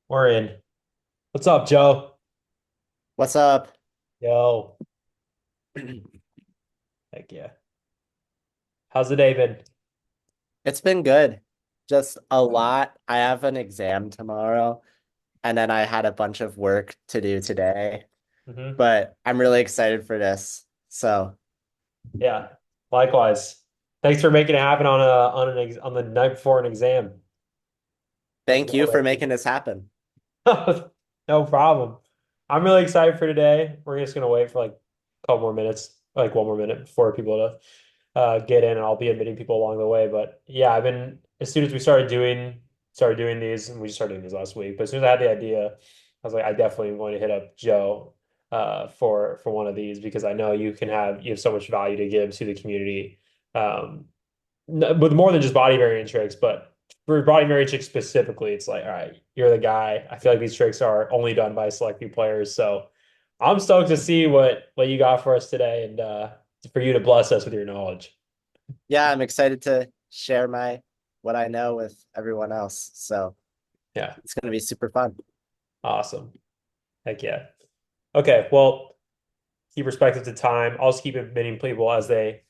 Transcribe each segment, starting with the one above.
We're in. What's up, Joe? What's up? Yo. Heck yeah. How's the day been? It's been good. Just a lot. I have an exam tomorrow, and then I had a bunch of work to do today, Hmm. but I'm really excited for this. So, Yeah. Likewise. Thanks for making it happen on the night before an exam. That's thank you for nerve-wracking. making this happen. No problem. I'm really excited for today. We're just gonna wait for like a couple more minutes, like one more minute before people to get in, and I'll be admitting people along the way. But yeah, I've been as soon as we started doing these, and we just started doing these last week. But as soon as I had the idea, I was like, I definitely am going to hit up Joe for one of these because I know you have so much value to give to the community. Um, with more than just body variant tricks, but for body variant tricks specifically, it's like, all right, you're the guy. I feel like these tricks are only done by select few players. So I'm stoked to see what you got for us today and for you to bless us with your knowledge. Yeah, I'm excited to share my what I know with everyone else. So, Yeah, it's going to be super fun. awesome. Heck yeah. Okay, well, keep respective to time. I'll just keep admitting people as they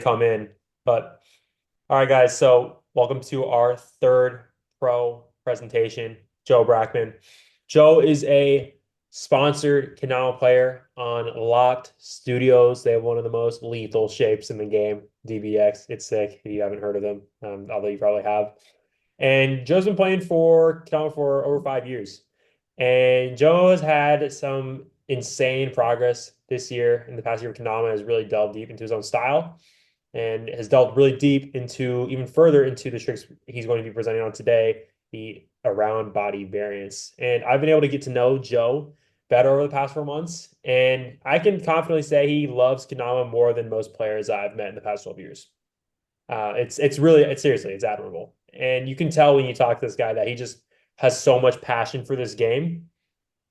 come in. But all right, guys. So welcome to our third pro presentation. Joe Brackmann. Joe is a sponsored Kendama player on Locked Studios. They have one of the most lethal shapes in the game, DBX. It's sick if you haven't heard of them, although you probably have. And Joe's been playing for Kendama for over 5 years. And Joe has had some insane progress this year. In the past year, Kendama has really delved deep into his own style and has delved really deep into even further into the tricks he's going to be presenting on today, the around body variants. And I've been able to get to know Joe better over the past 4 months, and I can confidently say he loves Kendama more than most players I've met in the past 12 years. It's seriously it's admirable, and you can tell when you talk to this guy that he just has so much passion for this game,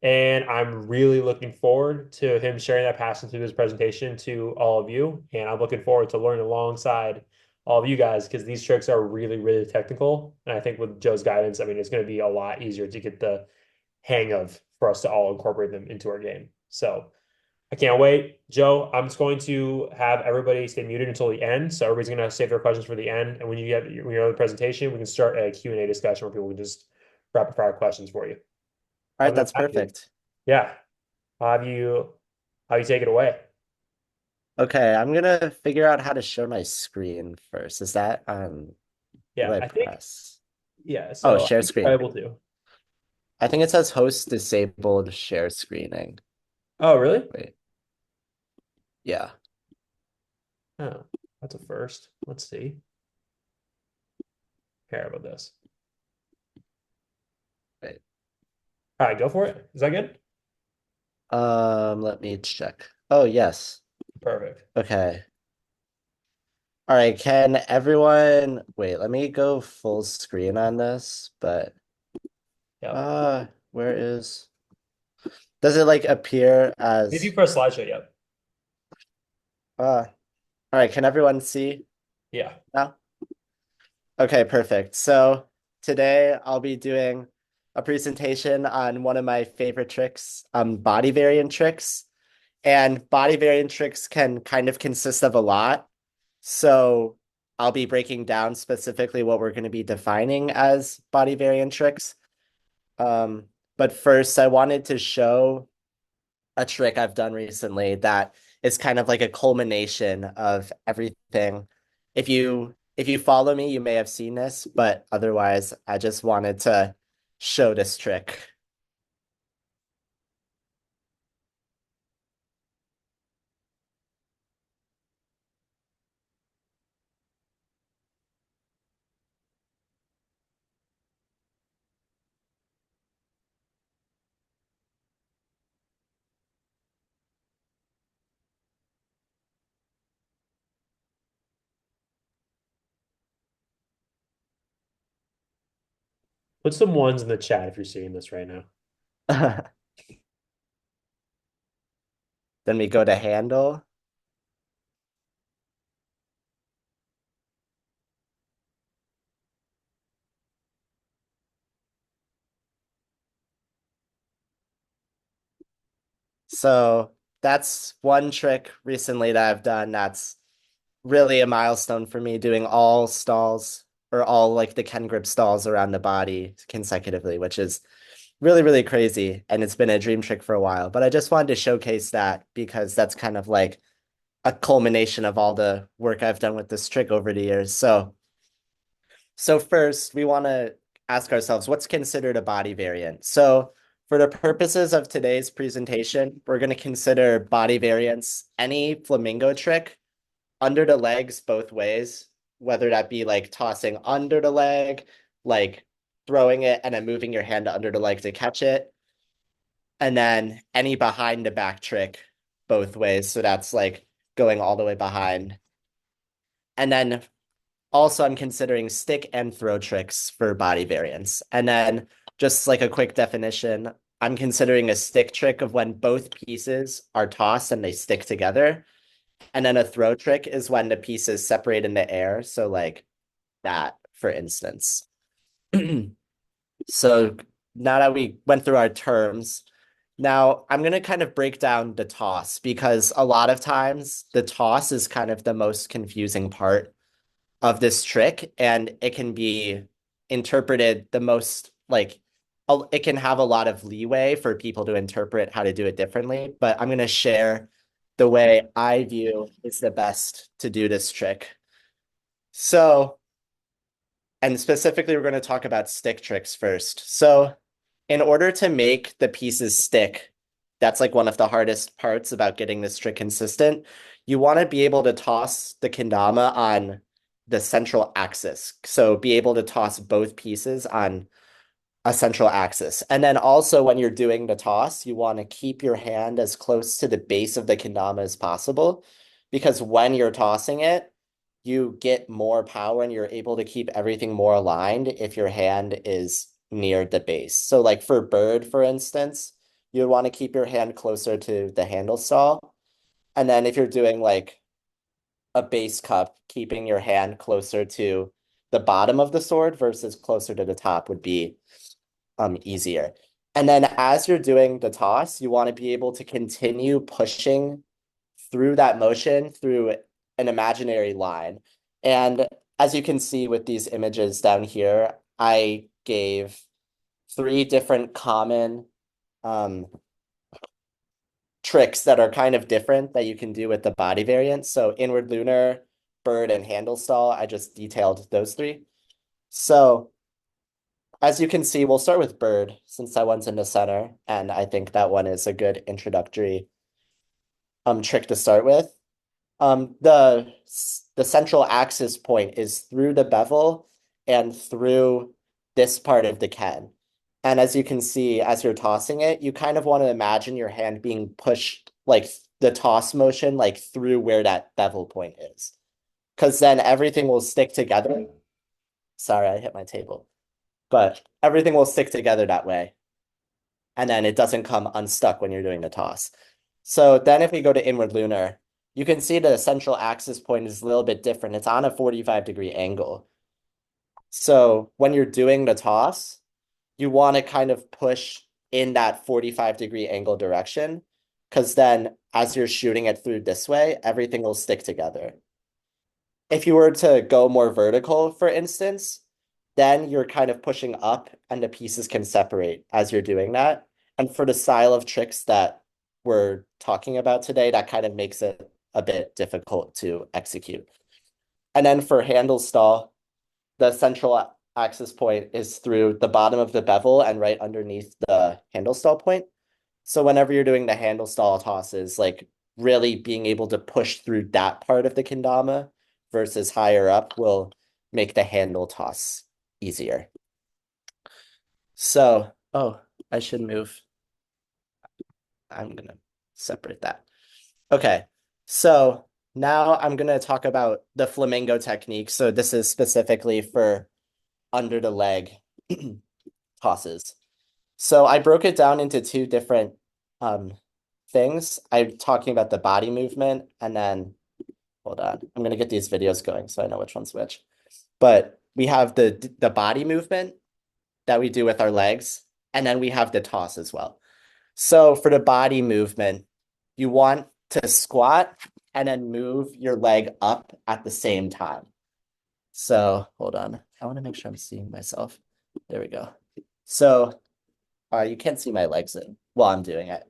and I'm really looking forward to him sharing that passion through this presentation to all of you. And I'm looking forward to learning alongside all of you guys because these tricks are really, really technical. And I think with Joe's guidance, I mean, it's going to be a lot easier to get the hang of for us to all incorporate them into our game. So I can't wait. Joe, I'm just going to have everybody stay muted until the end. So everybody's going to save their questions for the end. And when you're on the presentation, we can start a Q&A discussion where people can just rapid fire questions for you. All right, Other than that's that, dude, perfect. yeah. How have you how you take it away? Okay, I'm going to figure out how to share my screen first. Is that what do Yeah, I I think press? yeah, Oh, so I share think you're screen. able to. I think it says host disabled share screening. Oh, really? Wait, yeah. Oh, that's a first. Let's see. Care about this. Wait. All right, go for it. Is that good? Let me check. Oh, yes. Perfect. Okay. All right, can everyone wait, let me go full screen on this, but Yep. where is does it like appear If you as press slideshow, yep. all right, can everyone see Yeah. now? Okay, perfect. So today I'll be doing a presentation on one of my favorite tricks, body variant tricks. And body variant tricks can kind of consist of a lot. So I'll be breaking down specifically what we're going to be defining as body variant tricks. Um, but first, I wanted to show a trick I've done recently that is kind of like a culmination of everything. If you follow me, you may have seen this, but otherwise, I just wanted to show this trick. Put some ones in the chat if you're seeing this right now. Then we go to handle. So that's one trick recently that I've done that's really a milestone for me, doing all stalls or all like the Ken grip stalls around the body consecutively, which is really, really crazy. And it's been a dream trick for a while. But I just wanted to showcase that because that's kind of like a culmination of all the work I've done with this trick over the years. So first, we want to ask ourselves what's considered a body variant. So for the purposes of today's presentation, we're going to consider body variants any flamingo trick under the legs both ways, whether that be like tossing under the leg, like throwing it and then moving your hand under the leg to catch it, and then any behind the back trick both ways. So that's like going all the way behind. And then also, I'm considering stick and throw tricks for body variants. And then just like a quick definition, I'm considering a stick trick of when both pieces are tossed and they stick together. And then a throw trick is when the pieces separate in the air. So like that, for instance. So now that we went through our terms, now I'm going to kind of break down the toss because a lot of times the toss is kind of the most confusing part of this trick, and it can be interpreted the most like it can have a lot of leeway for people to interpret how to do it differently, but I'm going to share the way I view is the best to do this trick. So, and specifically, we're going to talk about stick tricks first. So, in order to make the pieces stick, that's like one of the hardest parts about getting this trick consistent. You want to be able to toss the kendama on the central axis. So be able to toss both pieces on a central axis. And then also when you're doing the toss, you want to keep your hand as close to the base of the kendama as possible, because when you're tossing it, you get more power and you're able to keep everything more aligned if your hand is near the base. So like for bird, for instance, you'd want to keep your hand closer to the handle stall. And then if you're doing like a base cup, keeping your hand closer to the bottom of the sword versus closer to the top would be easier. And then as you're doing the toss, you want to be able to continue pushing through that motion through an imaginary line. And as you can see with these images down here, I gave three different common um, tricks that are kind of different that you can do with the body variant. So inward lunar, bird, and handle stall, I just detailed those three. So as you can see, we'll start with bird since that one's in the center, and I think that one is a good introductory trick to start with. The central axis point is through the bevel and through this part of the Ken. And as you can see, as you're tossing it, you kind of want to imagine your hand being pushed, like the toss motion, like through where that bevel point is. Because then everything will stick together. Sorry, I hit my table. But everything will stick together that way. And then it doesn't come unstuck when you're doing the toss. So then if we go to inward lunar, you can see the central axis point is a little bit different. It's on a 45-degree angle. So when you're doing the toss, you want to kind of push in that 45-degree angle direction, because then as you're shooting it through this way, everything will stick together. If you were to go more vertical, for instance, then you're kind of pushing up and the pieces can separate as you're doing that. And for the style of tricks that we're talking about today, that kind of makes it a bit difficult to execute. And then for handle stall, the central axis point is through the bottom of the bevel and right underneath the handle stall point. So whenever you're doing the handle stall tosses, like really being able to push through that part of the kendama versus higher up will make the handle toss easier. So, oh, I should move. I'm gonna separate that. Okay, so now I'm gonna talk about the flamingo technique. So this is specifically for under the leg tosses. So I broke it down into two different things. I'm talking about the body movement, and then hold on, I'm gonna get these videos going so I know which one's which. But we have the body movement that we do with our legs, and then we have the toss as well. So for the body movement, you want to squat and then move your leg up at the same time. So hold on. I want to make sure I'm seeing myself. There we go. So you can't see my legs in while I'm doing it,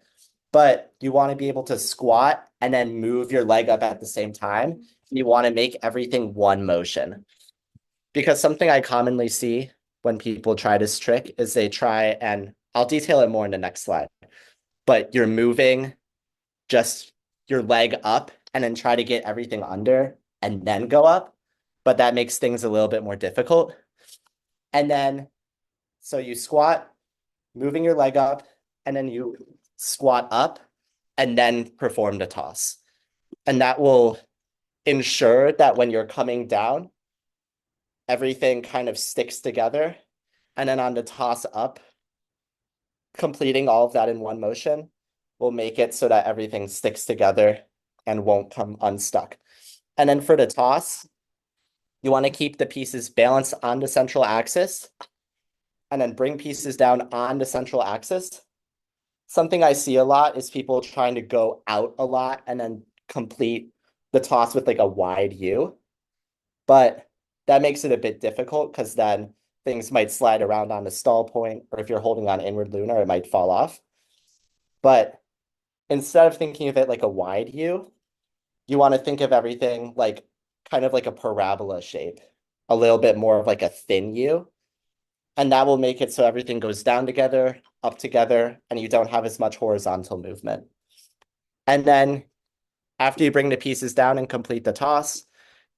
but you want to be able to squat and then move your leg up at the same time. You want to make everything one motion. Because something I commonly see when people try this trick is they try, and I'll detail it more in the next slide, but you're moving just your leg up and then try to get everything under and then go up. But that makes things a little bit more difficult. And then, so you squat, moving your leg up, and then you squat up and then perform the toss. And that will ensure that when you're coming down, everything kind of sticks together. And then on the toss up, completing all of that in one motion will make it so that everything sticks together and won't come unstuck. And then for the toss, you want to keep the pieces balanced on the central axis and then bring pieces down on the central axis. Something I see a lot is people trying to go out a lot and then complete the toss with like a wide U. But that makes it a bit difficult because then things might slide around on the stall point, or if you're holding on inward lunar, it might fall off. But instead of thinking of it like a wide U, you want to think of everything like kind of like a parabola shape, a little bit more of like a thin U. And that will make it so everything goes down together, up together, and you don't have as much horizontal movement. And then after you bring the pieces down and complete the toss,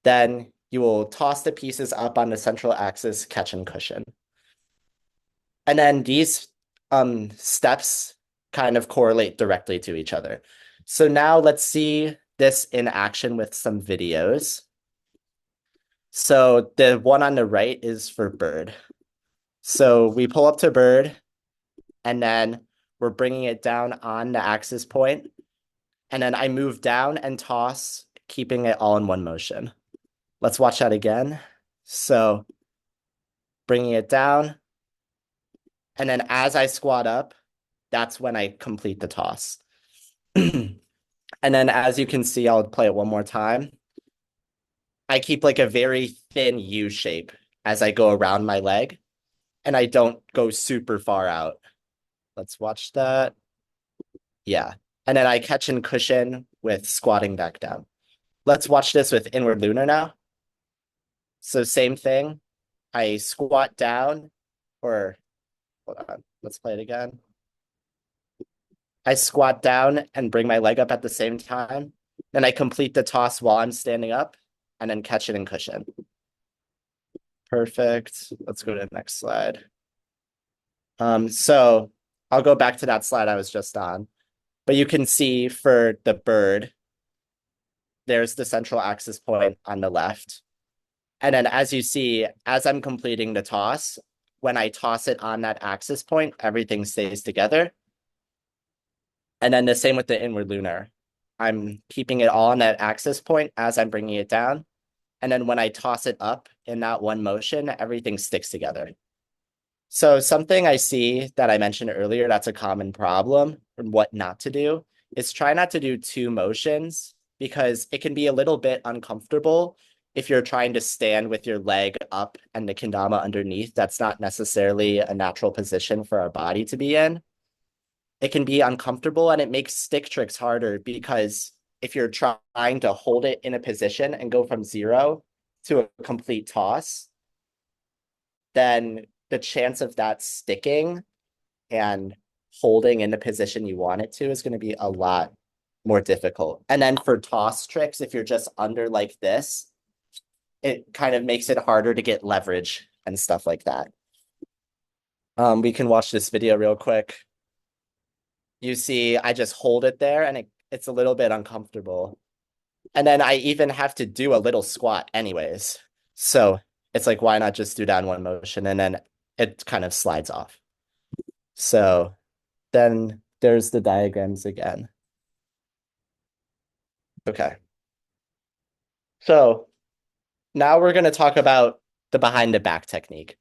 then you will toss the pieces up on the central axis, catch and cushion. And then these steps kind of correlate directly to each other. So now let's see this in action with some videos. So the one on the right is for bird. So we pull up to bird, and then we're bringing it down on the axis point. And then I move down and toss, keeping it all in one motion. Let's watch that again. So bringing it down. And then as I squat up, that's when I complete the toss. And then as you can see, I'll play it one more time. I keep like a very thin U shape as I go around my leg, and I don't go super far out. Let's watch that. Yeah. And then I catch and cushion with squatting back down. Let's watch this with inward lunar now. So same thing. I squat down, or hold on, let's play it again. I squat down and bring my leg up at the same time. Then I complete the toss while I'm standing up and then catch it and cushion. Perfect. Let's go to the next slide. So I'll go back to that slide I was just on. But you can see for the bird, there's the central axis point on the left. And then as you see, as I'm completing the toss, when I toss it on that axis point, everything stays together. And then the same with the inward lunar. I'm keeping it all on that axis point as I'm bringing it down. And then when I toss it up in that one motion, everything sticks together. So something I see that I mentioned earlier, that's a common problem, and what not to do, is try not to do two motions because it can be a little bit uncomfortable if you're trying to stand with your leg up and the kendama underneath. That's not necessarily a natural position for our body to be in. It can be uncomfortable, and it makes stick tricks harder because if you're trying to hold it in a position and go from 0 to a complete toss, then the chance of that sticking and holding in the position you want it to is going to be a lot more difficult. And then for toss tricks, if you're just under like this, it kind of makes it harder to get leverage and stuff like that. We can watch this video real quick. You see, I just hold it there and it's a little bit uncomfortable. And then I even have to do a little squat anyways. So it's like, why not just do that in one motion? And then it kind of slides off. So then there's the diagrams again. Okay. So now we're going to talk about the behind the back technique.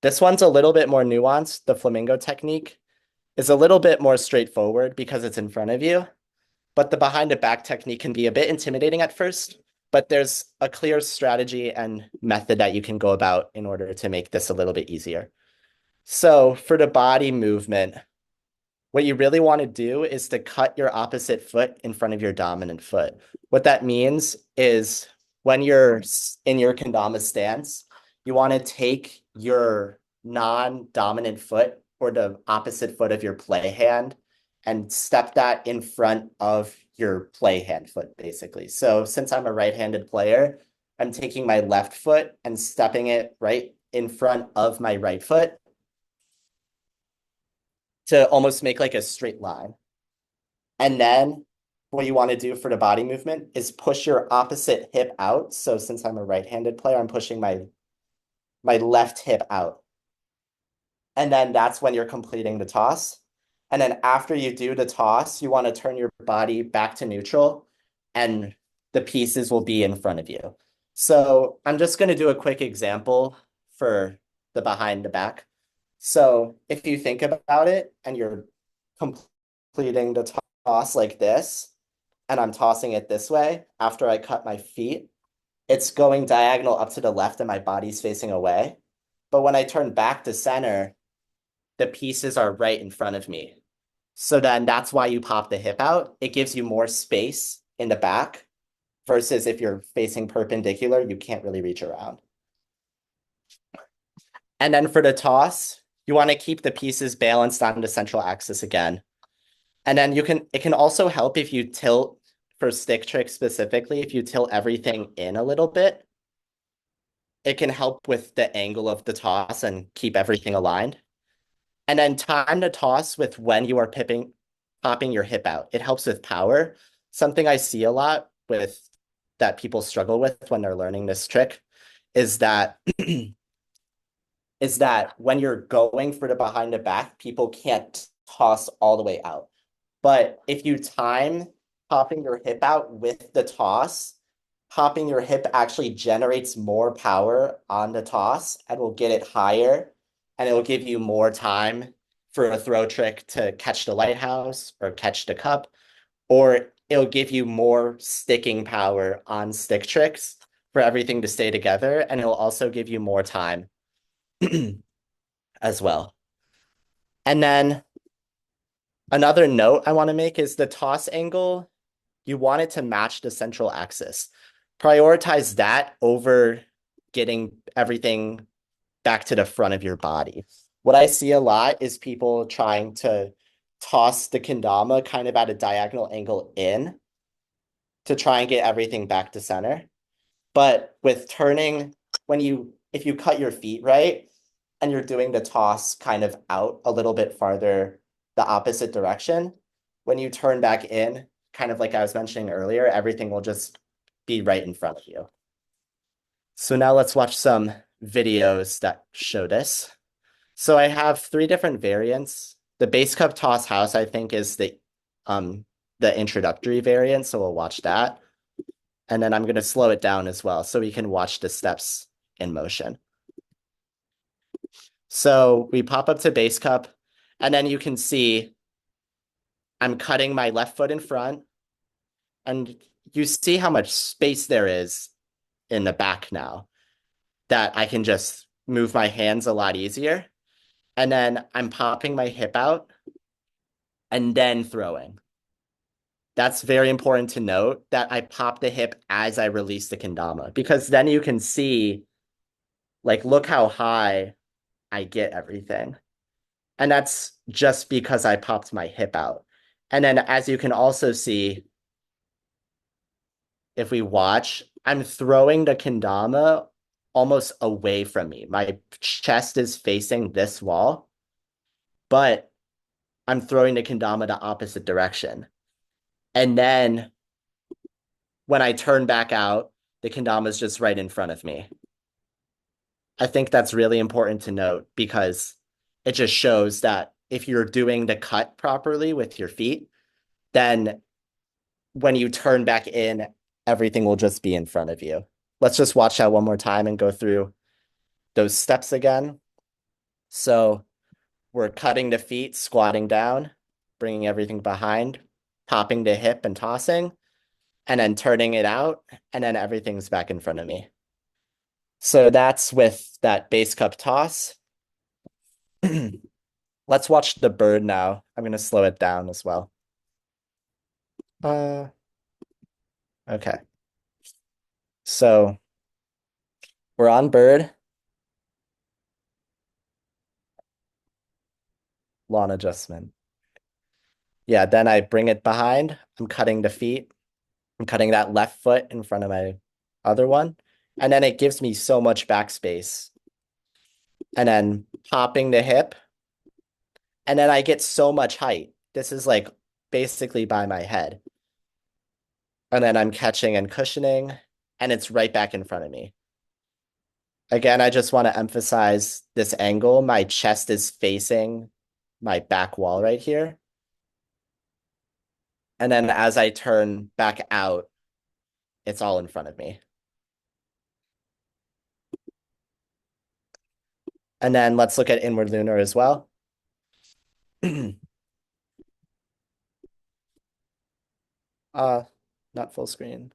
This one's a little bit more nuanced. The flamingo technique is a little bit more straightforward because it's in front of you. but the behind the back technique can be a bit intimidating at first, but there's a clear strategy and method that you can go about in order to make this a little bit easier. So for the body movement, what you really want to do is to cut your opposite foot in front of your dominant foot. What that means is when you're in your kendama stance, you want to take your non-dominant foot or the opposite foot of your play hand and step that in front of your play hand foot, basically. So since I'm a right-handed player, I'm taking my left foot and stepping it right in front of my right foot to almost make like a straight line. And then what you want to do for the body movement is push your opposite hip out. So since I'm a right-handed player, I'm pushing my left hip out. And then that's when you're completing the toss. And then after you do the toss, you want to turn your body back to neutral and the pieces will be in front of you. So I'm just going to do a quick example for the behind the back. So if you think about it and you're completing the toss like this, and I'm tossing it this way after I cut my feet, it's going diagonal up to the left and my body's facing away. But when I turn back to center, the pieces are right in front of me. So then that's why you pop the hip out. It gives you more space in the back versus if you're facing perpendicular, you can't really reach around. And then for the toss, you want to keep the pieces balanced on the central axis again. And then it can also help if you tilt for stick tricks specifically, if you tilt everything in a little bit, it can help with the angle of the toss and keep everything aligned. And then time the toss with when you are popping your hip out. It helps with power. Something I see a lot with that people struggle with when they're learning this trick is that is that when you're going for the behind the back, people can't toss all the way out. But if you time popping your hip out with the toss, popping your hip actually generates more power on the toss and will get it higher and it will give you more time for a throw trick to catch the lighthouse or catch the cup, or it'll give you more sticking power on stick tricks for everything to stay together, and it'll also give you more time as well. And then another note I want to make is the toss angle, you want it to match the central axis. Prioritize that over getting everything back to the front of your body. What I see a lot is people trying to toss the kendama kind of at a diagonal angle in to try and get everything back to center. But with turning, if you cut your feet right and you're doing the toss kind of out a little bit farther the opposite direction, when you turn back in, kind of like I was mentioning earlier, everything will just be right in front of you. So now let's watch some videos that show this. So I have three different variants. The base cup toss house, I think, is the introductory variant, so we'll watch that. And then I'm going to slow it down as well so we can watch the steps in motion. So we pop up to base cup, and then you can see I'm cutting my left foot in front, and you see how much space there is in the back now that I can just move my hands a lot easier. And then I'm popping my hip out and then throwing. That's very important to note that I pop the hip as I release the kendama, because then you can see, like, look how high I get everything. And that's just because I popped my hip out. And then as you can also see, if we watch, I'm throwing the kendama almost away from me. My chest is facing this wall, but I'm throwing the kendama the opposite direction. And then when I turn back out, the kendama is just right in front of me. I think that's really important to note because it just shows that if you're doing the cut properly with your feet, then when you turn back in, everything will just be in front of you. Let's just watch that one more time and go through those steps again. So we're cutting the feet, squatting down, bringing everything behind, popping to hip and tossing, and then turning it out, and then everything's back in front of me. So that's with that base cup toss. Let's watch the bird now. I'm going to slow it down as well. Uh, okay. So we're on bird, lawn adjustment. Yeah, then I bring it behind. I'm cutting the feet. I'm cutting that left foot in front of my other one. And then it gives me so much backspace. And then popping the hip. And then I get so much height. This is like basically by my head. And then I'm catching and cushioning, and it's right back in front of me. Again, I just want to emphasize this angle. My chest is facing my back wall right here. And then as I turn back out, it's all in front of me. And then let's look at inward lunar as well. Uh, Not full screen.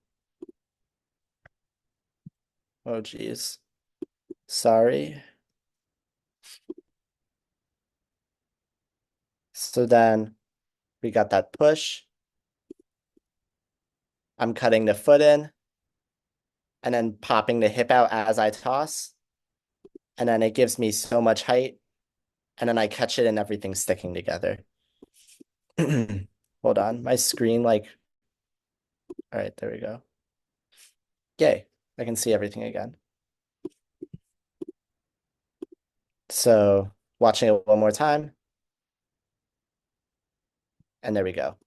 Oh, geez. Sorry. So then we got that push. I'm cutting the foot in and then popping the hip out as I toss. And then it gives me so much height. And then I catch it and everything's sticking together. Hold on. My screen, like, all right, there we go. Yay. I can see everything again. So watching it one more time. And there we go.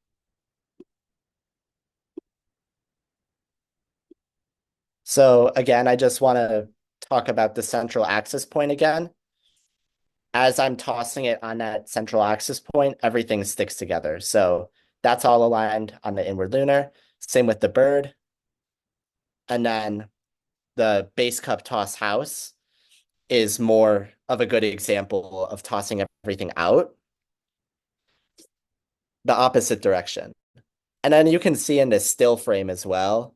So again, I just want to talk about the central axis point again. As I'm tossing it on that central axis point, everything sticks together. So that's all aligned on the inward lunar. Same with the bird. And then the base cup toss house is more of a good example of tossing everything out the opposite direction. And then you can see in this still frame as well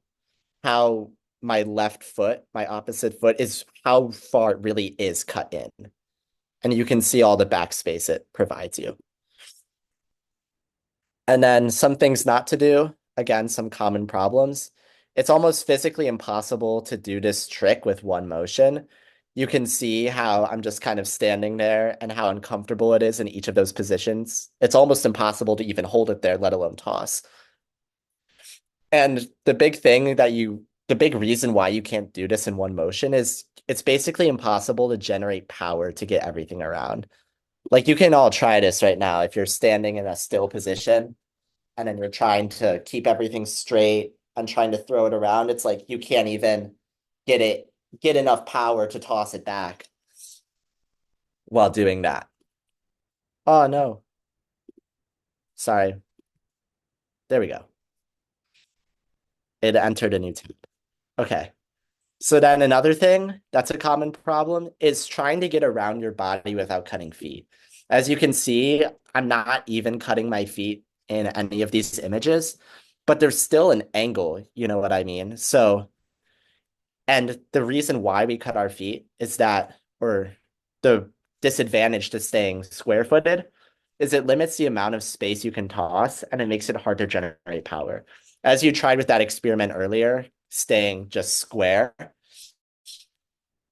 how my left foot, my opposite foot, is how far it really is cut in. And you can see all the backspace it provides you. And then some things not to do, again, some common problems. It's almost physically impossible to do this trick with one motion. You can see how I'm just kind of standing there and how uncomfortable it is in each of those positions. It's almost impossible to even hold it there, let alone toss. And the big reason why you can't do this in one motion is it's basically impossible to generate power to get everything around. Like you can all try this right now if you're standing in a still position and then you're trying to keep everything straight and trying to throw it around. It's like you can't even get enough power to toss it back while doing that. Oh no. Sorry. There we go. It entered a new tab. Okay. So then another thing that's a common problem is trying to get around your body without cutting feet. As you can see, I'm not even cutting my feet in any of these images, but there's still an angle, you know what I mean? So, and the reason why we cut our feet is that, or the disadvantage to staying square-footed is it limits the amount of space you can toss and it makes it hard to generate power. As you tried with that experiment earlier, staying just square,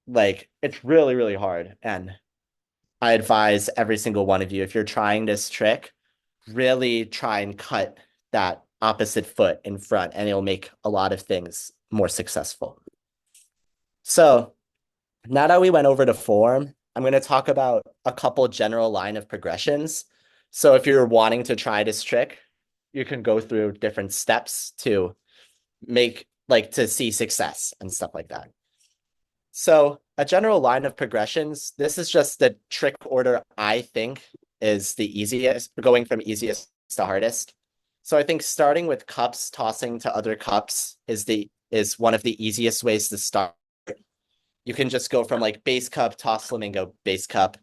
like it's really, really hard. And I advise every single one of you, if you're trying this trick, really try and cut that opposite foot in front, and it'll make a lot of things more successful. So now that we went over the form, I'm going to talk about a couple general line of progressions. So if you're wanting to try this trick, you can go through different steps to make like to see success and stuff like that. So a general line of progressions, this is just the trick order I think is the easiest, going from easiest to hardest. So I think starting with cups, tossing to other cups is one of the easiest ways to start. You can just go from like base cup, toss flamingo, base cup,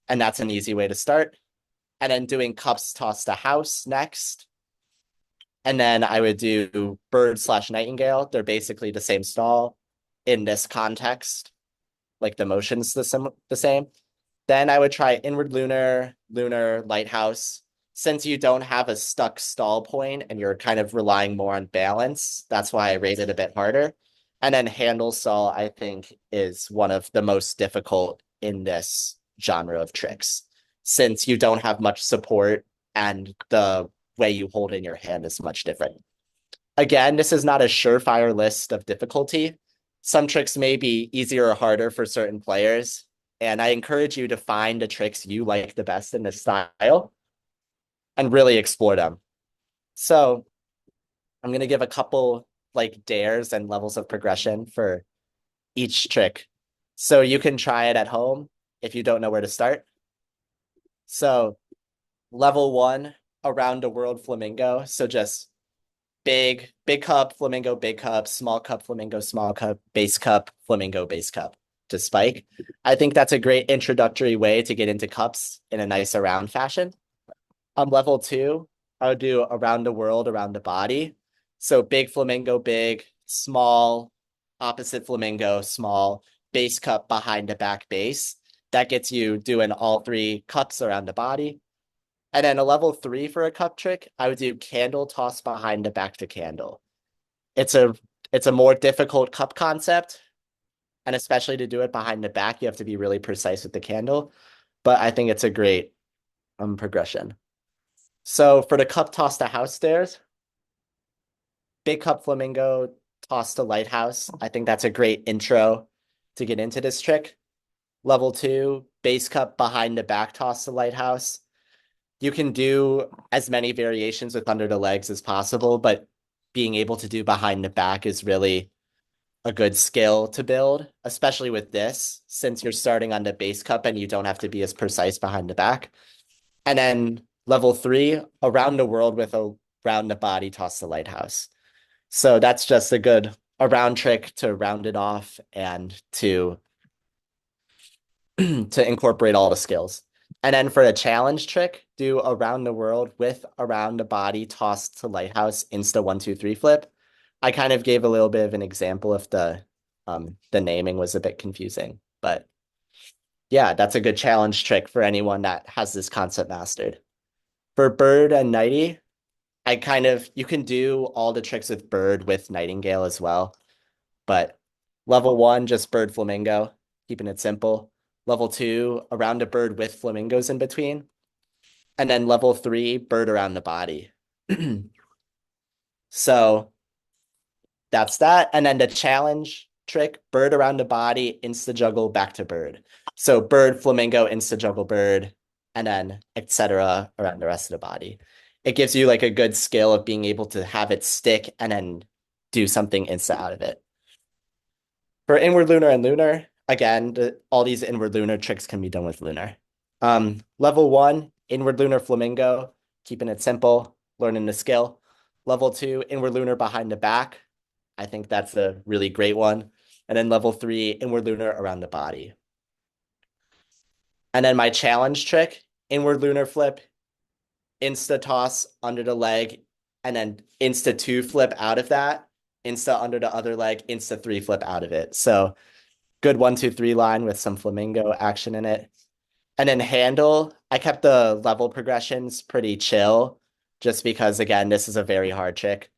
and that's an easy way to start. And then doing cups, toss to house next. And then I would do bird slash nightingale. They're basically the same stall in this context, like the motion's the same. Then I would try inward lunar, lunar, lighthouse. Since you don't have a stuck stall point and you're kind of relying more on balance, that's why I rate it a bit harder. And then handle saw, I think, is one of the most difficult in this genre of tricks, since you don't have much support and the way you hold in your hand is much different. Again, this is not a surefire list of difficulty. Some tricks may be easier or harder for certain players, and I encourage you to find the tricks you like the best in this style and really explore them. So I'm going to give a couple like dares and levels of progression for each trick. So you can try it at home if you don't know where to start. So level one, around the world flamingo. So just big cup, flamingo, big cup, small cup, flamingo, small cup, base cup, flamingo, base cup to spike. I think that's a great introductory way to get into cups in a nice around fashion. On level two, I would do around the world, around the body. So big flamingo, big, small, opposite flamingo, small, base cup behind the back base. That gets you doing all three cups around the body. And then a level three for a cup trick, I would do candle toss behind the back to candle. It's a it's a more difficult cup concept, and especially to do it behind the back, you have to be really precise with the candle. But I think it's a great progression. So for the cup toss to house stairs, big cup flamingo toss to lighthouse. I think that's a great intro to get into this trick. Level two, base cup behind the back toss to lighthouse. You can do as many variations with under the legs as possible, but being able to do behind the back is really a good skill to build, especially with this, since you're starting on the base cup and you don't have to be as precise behind the back. And then level three, around the world with a round the body toss the lighthouse. So that's just a good around trick to round it off and to to incorporate all the skills. And then for a challenge trick, do around the world with around the body tossed to lighthouse insta 1 2 3 flip. I kind of gave a little bit of an example if the naming was a bit confusing, but yeah, that's a good challenge trick for anyone that has this concept mastered. For bird and nighty, I kind of you can do all the tricks with bird with nightingale as well, but level one, just bird flamingo, keeping it simple. Level two, around a bird with flamingos in between. And then level three, bird around the body. So that's that. And then the challenge trick, bird around the body, insta juggle back to bird. So bird, flamingo, insta juggle bird, and then etc. around the rest of the body. It gives you like a good skill of being able to have it stick and then do something insta out of it. For inward lunar and lunar, again, all these inward lunar tricks can be done with lunar. Level one, inward lunar flamingo, keeping it simple, learning the skill. Level two, inward lunar behind the back. I think that's a really great one. And then level three, inward lunar around the body. And then my challenge trick, inward lunar flip, insta toss under the leg, and then insta two flip out of that, insta under the other leg, insta three flip out of it. So good 1 2 3 line with some flamingo action in it. And then handle, I kept the level progressions pretty chill, just because again, this is a very hard trick.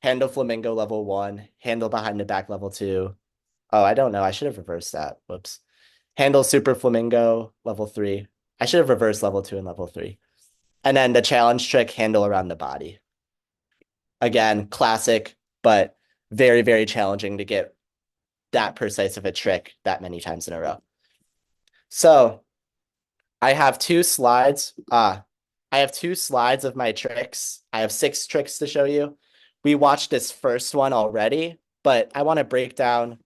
Handle flamingo level one, handle behind the back level two. Oh, I don't know. I should have reversed that. Whoops. Handle super flamingo level three. I should have reversed level two and level three. And then the challenge trick, handle around the body. Again, classic, but very, very challenging to get that precise of a trick that many times in a row. So I have two slides. I have two slides of my tricks. I have 6 tricks to show you. We watched this first one already, but I want to break down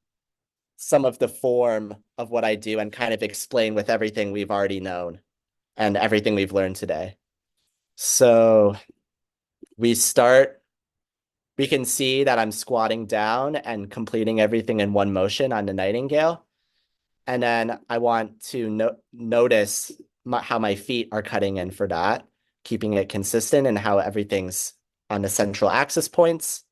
some of the form of what I do and kind of explain with everything we've already known and everything we've learned today. So we start, we can see that I'm squatting down and completing everything in one motion on the nightingale. And then I want to notice how my feet are cutting in for that, keeping it consistent and how everything's on the central axis points.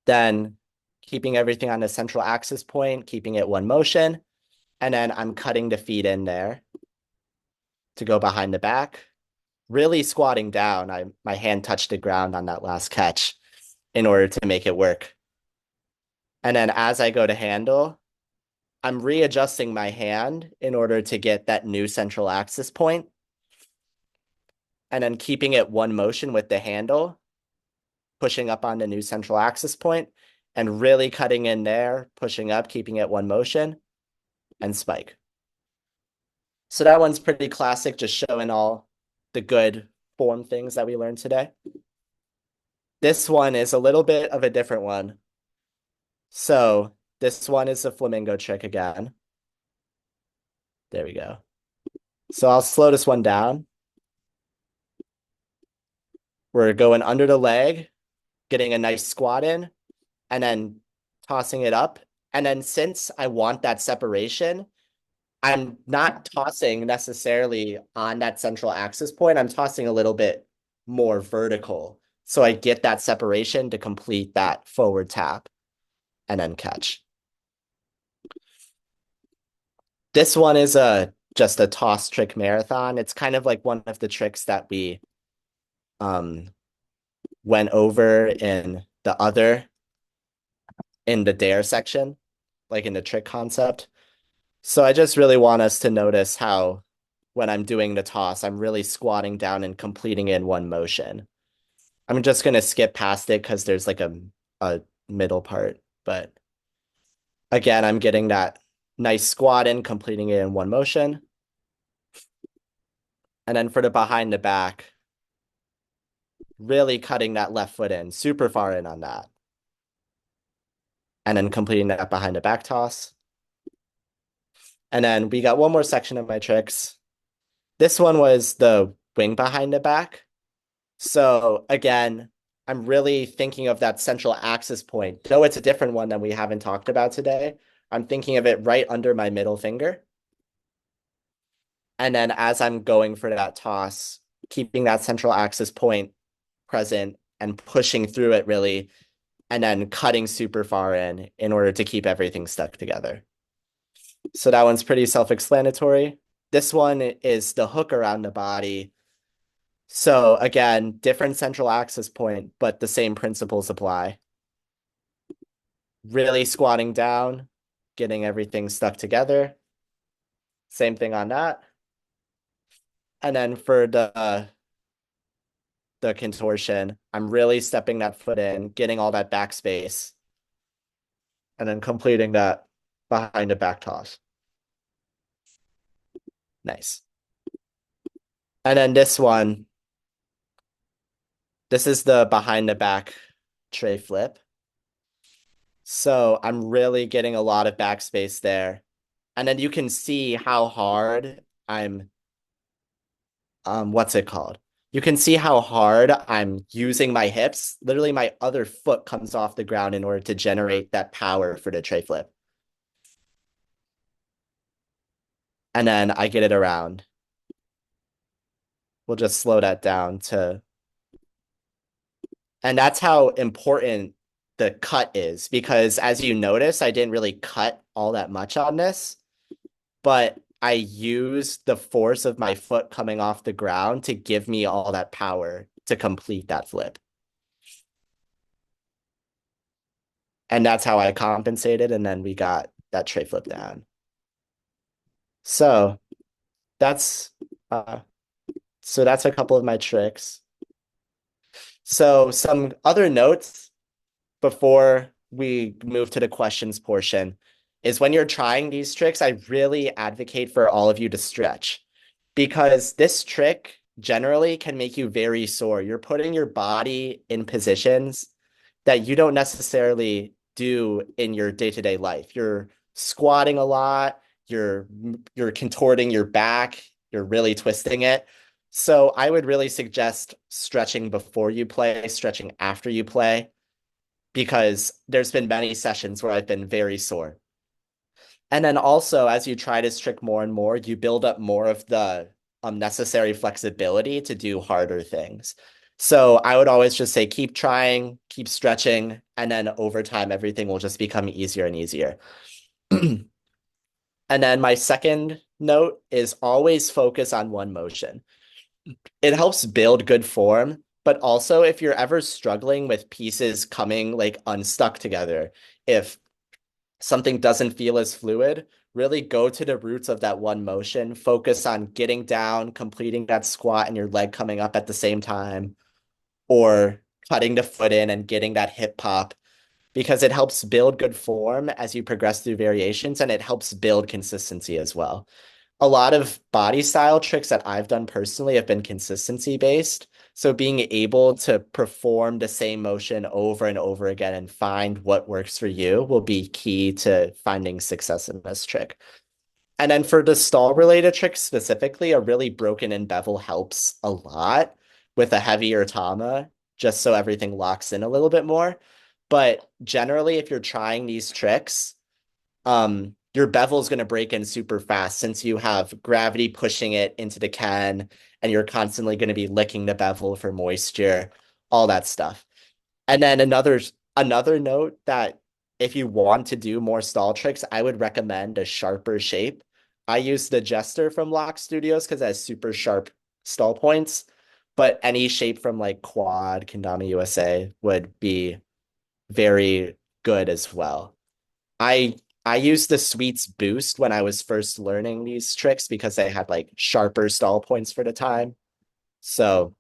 Then keeping everything on the central axis point, keeping it one motion. And then I'm cutting the feet in there to go behind the back. Really squatting down. My hand touched the ground on that last catch in order to make it work. And then as I go to handle, I'm readjusting my hand in order to get that new central axis point, and then keeping it one motion with the handle, pushing up on the new central axis point, and really cutting in there, pushing up, keeping it one motion, and spike. So that one's pretty classic, just showing all the good form things that we learned today. This one is a little bit of a different one. So this one is a flamingo trick again. There we go. So I'll slow this one down. We're going under the leg, getting a nice squat in, and then tossing it up. And then since I want that separation, I'm not tossing necessarily on that central axis point. I'm tossing a little bit more vertical. So I get that separation to complete that forward tap and then catch. This one is just a toss trick marathon. It's kind of like one of the tricks that we went over in the dare section, like in the trick concept. So I just really want us to notice how when I'm doing the toss, I'm really squatting down and completing it in one motion. I'm just going to skip past it because there's like a middle part. But again, I'm getting that nice squat in, completing it in one motion. And then for the behind the back, really cutting that left foot in, super far in on that. And then completing that behind the back toss. And then we got one more section of my tricks. This one was the wing behind the back. So again, I'm really thinking of that central axis point. Though it's a different one than we haven't talked about today, I'm thinking of it right under my middle finger. And then as I'm going for that toss, keeping that central axis point present and pushing through it really, and then cutting super far in order to keep everything stuck together. So that one's pretty self-explanatory. This one is the hook around the body. So again, different central axis point, but the same principles apply. Really squatting down, getting everything stuck together. Same thing on that. And then for the contortion, I'm really stepping that foot in, getting all that back space, and then completing that behind the back toss. Nice. And then this one, this is the behind the back tray flip. So I'm really getting a lot of backspace there. And then you can see how hard I'm, what's it called? You can see how hard I'm using my hips. Literally, my other foot comes off the ground in order to generate that power for the tray flip. And then I get it around. We'll just slow that down to, and that's how important the cut is, because as you notice, I didn't really cut all that much on this, but I used the force of my foot coming off the ground to give me all that power to complete that flip. And that's how I compensated, and then we got that tray flip down. So that's that's a couple of my tricks. So some other notes before we move to the questions portion is when you're trying these tricks, I really advocate for all of you to stretch, because this trick generally can make you very sore. You're putting your body in positions that you don't necessarily do in your day-to-day life. You're squatting a lot, you're contorting your back, you're really twisting it. So I would really suggest stretching before you play, stretching after you play, because there's been many sessions where I've been very sore. And then also, as you try this trick more and more, you build up more of the necessary flexibility to do harder things. So I would always just say keep trying, keep stretching, and then over time everything will just become easier and easier. And then my second note is always focus on one motion. It helps build good form, but also if you're ever struggling with pieces coming like unstuck together, if something doesn't feel as fluid, really go to the roots of that one motion, focus on getting down, completing that squat and your leg coming up at the same time, or cutting the foot in and getting that hip pop because it helps build good form as you progress through variations and it helps build consistency as well. A lot of body style tricks that I've done personally have been consistency based. So being able to perform the same motion over and over again and find what works for you will be key to finding success in this trick. And then for the stall related tricks specifically, a really broken in bevel helps a lot with a heavier tama, just so everything locks in a little bit more. But generally, if you're trying these tricks, your bevel is going to break in super fast since you have gravity pushing it into the can and you're constantly going to be licking the bevel for moisture, all that stuff. And then another note that if you want to do more stall tricks, I would recommend a sharper shape. I use the Jester from Lock Studios because it has super sharp stall points, but any shape from like Quad, Kendama USA would be very good as well. I I used the Sweets Boost when I was first learning these tricks because they had like sharper stall points for the time. So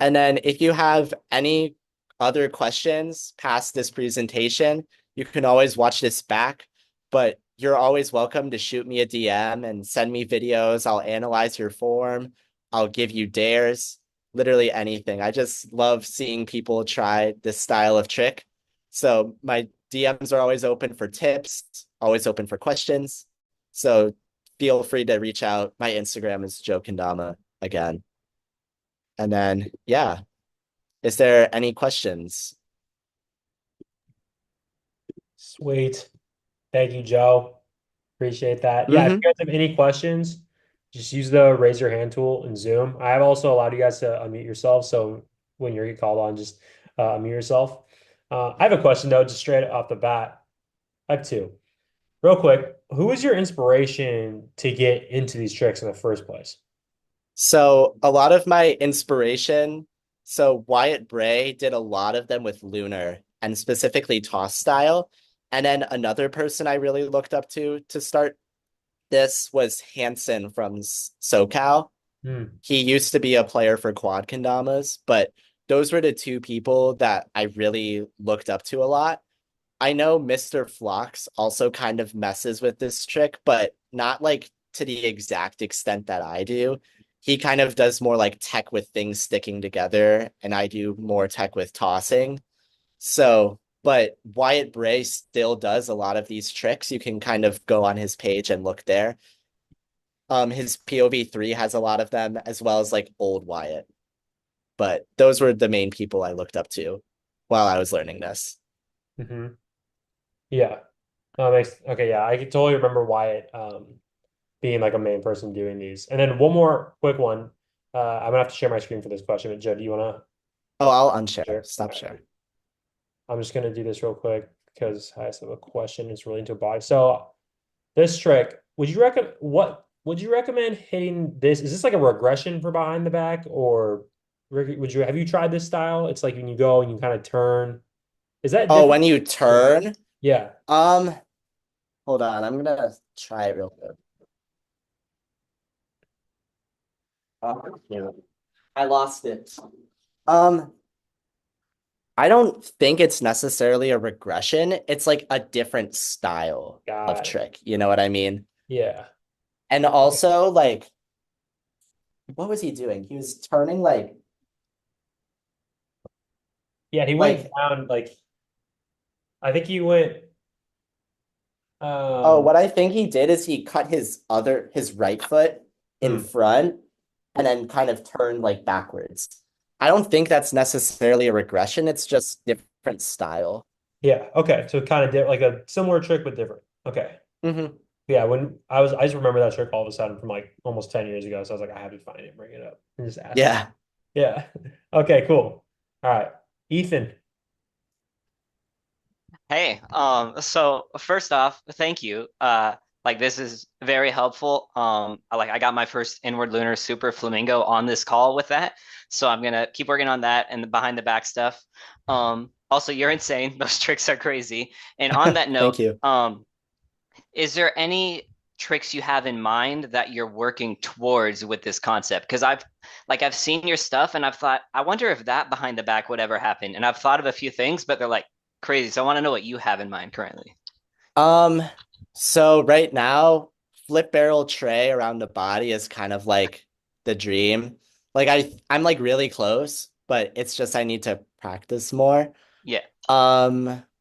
and then if you have any other questions past this presentation, you can always watch this back, but you're always welcome to shoot me a DM and send me videos. I'll analyze your form. I'll give you dares, literally anything. I just love seeing people try this style of trick. So my DMs are always open for tips, always open for questions. So feel free to reach out. My Instagram is Joe Kendama again. And then, yeah. Is there any questions? Sweet. Thank you, Joe. Appreciate that. Yeah, if you Mm-hmm. guys have any questions, just use the raise your hand tool in Zoom. I have also allowed you guys to unmute yourself. So when you're called on, just unmute yourself. I have a question though, just straight off the bat. I have two. Real quick, who was your inspiration to get into these tricks in the first place? So a lot of my inspiration, so Wyatt Bray did a lot of them with Lunar and specifically toss style. And then another person I really looked up to start this was Hanson from SoCal. Hmm. He used to be a player for quad kendamas, but those were the two people that I really looked up to a lot. I know Mr. Phlox also kind of messes with this trick, but not like to the exact extent that I do. He kind of does more like tech with things sticking together, and I do more tech with tossing. So, but Wyatt Bray still does a lot of these tricks. You can kind of go on his page and look there. His POV3 has a lot of them, as well as like old Wyatt. But those were the main people I looked up to while I was learning this. Hmm. Yeah. Makes okay, yeah. I can totally remember Wyatt being like a main person doing these. And then one more quick one. I'm gonna have to share my screen for this question, but Joe, do you wanna Oh, I'll unshare. share? Stop All right. share. I'm just gonna do this real quick because I just have a question. It's relating to a body. So this trick, would you recommend hitting this? Is this like a regression for behind the back, or would you have you tried this style? It's like when you go and you kind of turn. Is that Oh, different? when you turn, Yeah. um, hold on, I'm gonna try it real quick. Yeah. I lost it. Um, I don't think it's necessarily a regression. It's like a different style of Got it. trick. You know what I mean? Yeah. And also, like, what was he doing? He was turning Yeah, he went like, down like I think he went oh, um what I think he did is he cut his right foot in hmm. front and then kind of turned like backwards. I don't think that's necessarily a regression. It's just different style. Yeah, okay. So kind of like a similar trick but different. Okay. Hmm. Yeah, when I just remember that trick all of a sudden from like almost 10 years ago. So I was like, I have to find it and bring it up and just ask him. Yeah. Yeah. Okay, cool. All right. Ethan. Hey, so first off, thank you. Like this is very helpful. Like I got my first inward lunar super flamingo on this call with that. So I'm gonna keep working on that and the behind the back stuff. Also you're insane. Those tricks are crazy. And on that Thank note, you. is there any tricks you have in mind that you're working towards with this concept? Because I've seen your stuff and I've thought, I wonder if that behind the back would ever happen. And I've thought of a few things, but they're like crazy. So I want to know what you have in mind currently. Um, so right now, flip barrel tray around the body is kind of like the dream. Like I'm like really close, but it's just I need to practice more. Yeah,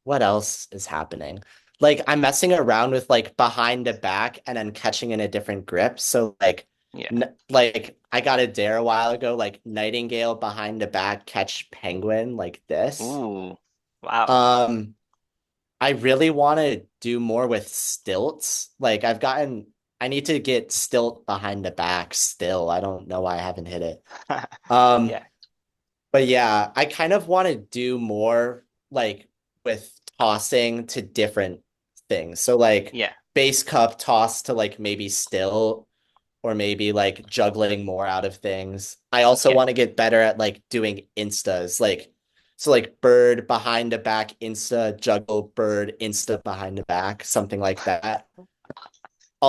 What else is happening? Like I'm messing around with like behind the back and then catching in a different grip. So like yeah. like I got a dare a while ago, like Nightingale behind the back, catch penguin like this. Ooh, wow. Um, I really want to do more with stilts. Like I need to get stilt behind the back still. I don't know why I haven't hit it. Um, Yeah, but yeah, I kind of want to do more like with tossing to different things. So like yeah, base cup toss to like maybe still or maybe like juggling more out of things. I also yeah, want to get better at like doing instas, like so like bird behind the back insta, juggle bird insta behind the back, something like that.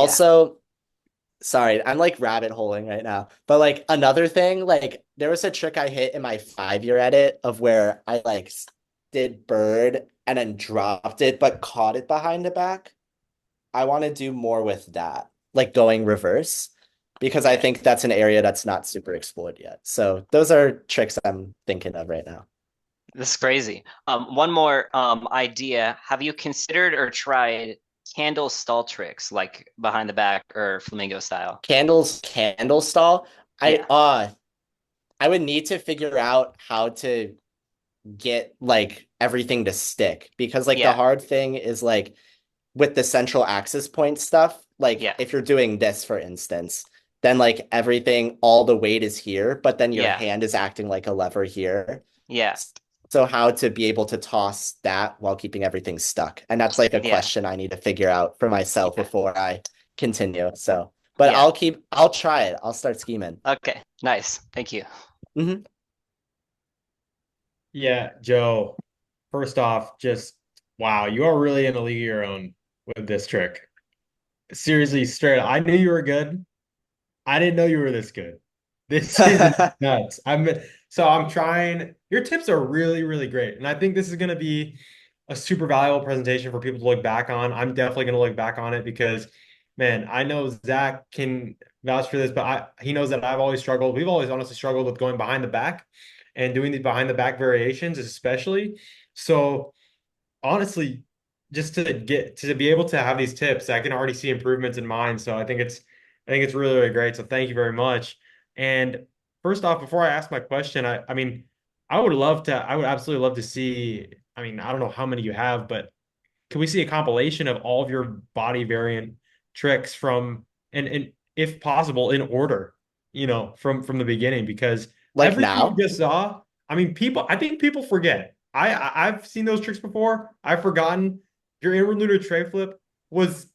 yeah, Also, sorry, I'm like rabbit holing right now. But like another thing, like there was a trick I hit in my 5 year edit of where I like did bird and then dropped it, but caught it behind the back. I want to do more with that, like going reverse, because I yeah. think that's an area that's not super explored yet. So those are tricks I'm thinking of right now. This is crazy. One more idea. Have you considered or tried candle stall tricks like behind the back or flamingo style? Candle stall. I Yeah, uh I would need to figure out how to get like everything to stick because like the yeah, hard thing is like with the central axis point stuff, like yeah, if you're doing this for instance, then like everything all the weight is here, but then your yeah, hand is acting like a lever here. yeah, So how to be able to toss that while keeping everything stuck. And that's like a yeah, question I need to figure out for myself yeah, before I continue. So, but yeah. I'll try it. I'll start scheming. Okay, nice. Thank you. Hmm. Yeah, Joe. First off, just wow, you are really in a league of your own with this trick. Seriously, straight up, I knew you were good. I didn't know you were this good. This is nuts. I'm trying. Your tips are really, really great. And I think this is going to be a super valuable presentation for people to look back on. I'm definitely going to look back on it because, man, I know Zach can vouch for this, but he knows that I've always struggled. We've always honestly struggled with going behind the back and doing these behind the back variations, especially. So honestly, just to be able to have these tips, I can already see improvements in mine. So I think it's really, really great. So thank you very much. And first off, before I ask my question, I mean, I would absolutely love to see, I mean, I don't know how many you have, but can we see a compilation of all of your body variant tricks from and if possible in order, from the beginning because Like everything you now? just saw, I think people forget. I've seen those tricks before. I've forgotten your inward lunar tray flip was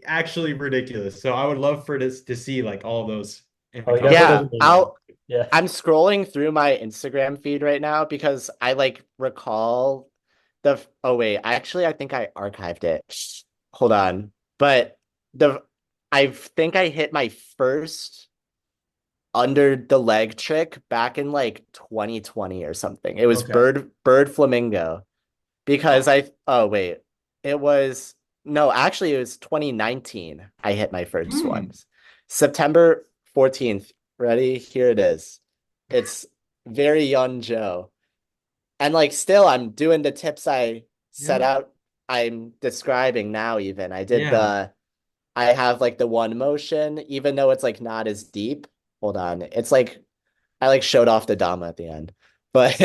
actually ridiculous. So I would love for this to see like all of those in Oh, the he definitely compilation. Yeah, doesn't know you. Yeah. I'm scrolling through my Instagram feed right now because I like recall oh wait, I think I archived it. Hold on. But the I think I hit my first under the leg trick back in like 2020 or something. It was Okay. bird flamingo because Oh. oh wait. It was no, actually it was 2019 I hit my first Hmm. ones. September 14th. Ready? Here it is. It's very young Joe. And like still I'm doing the tips I set Yeah. out I'm describing now even. Yeah. I have like the one motion even though it's like not as deep. Hold on. It's like I like showed off the Dama at the end. But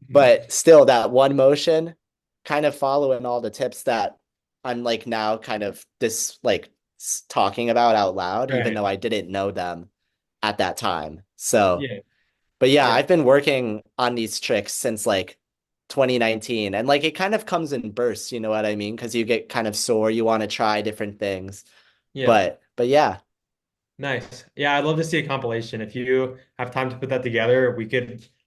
but still that one motion kind of following all the tips that I'm like now kind of this like talking about out loud even Right. though I didn't know them at that time. So Yeah. But yeah, Yeah. I've been working on these tricks since like 2019, and like it kind of comes in bursts, you know what I mean? Because you get kind of sore, you want to try different things. Yeah. But yeah. Nice. Yeah, I'd love to see a compilation. If you have time to put that together,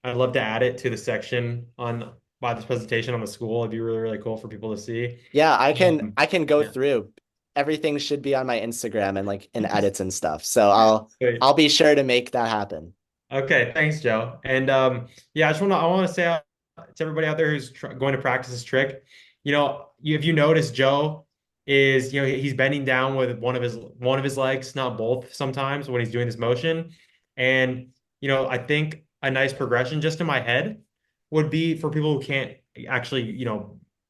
I'd love to add it to the section on by this presentation on the school. It'd be really, really cool for people to see. Yeah, Um, I can go yeah. through. Everything should be on my Instagram and like in edits and stuff. So I'll Sweet. be sure to make that happen. Okay, thanks, Joe. And yeah, I want to say to everybody out there who's tr going to practice this trick, if you notice, Joe is, he's bending down with one of his legs, not both, sometimes when he's doing this motion. And I think a nice progression just in my head would be for people who can't actually,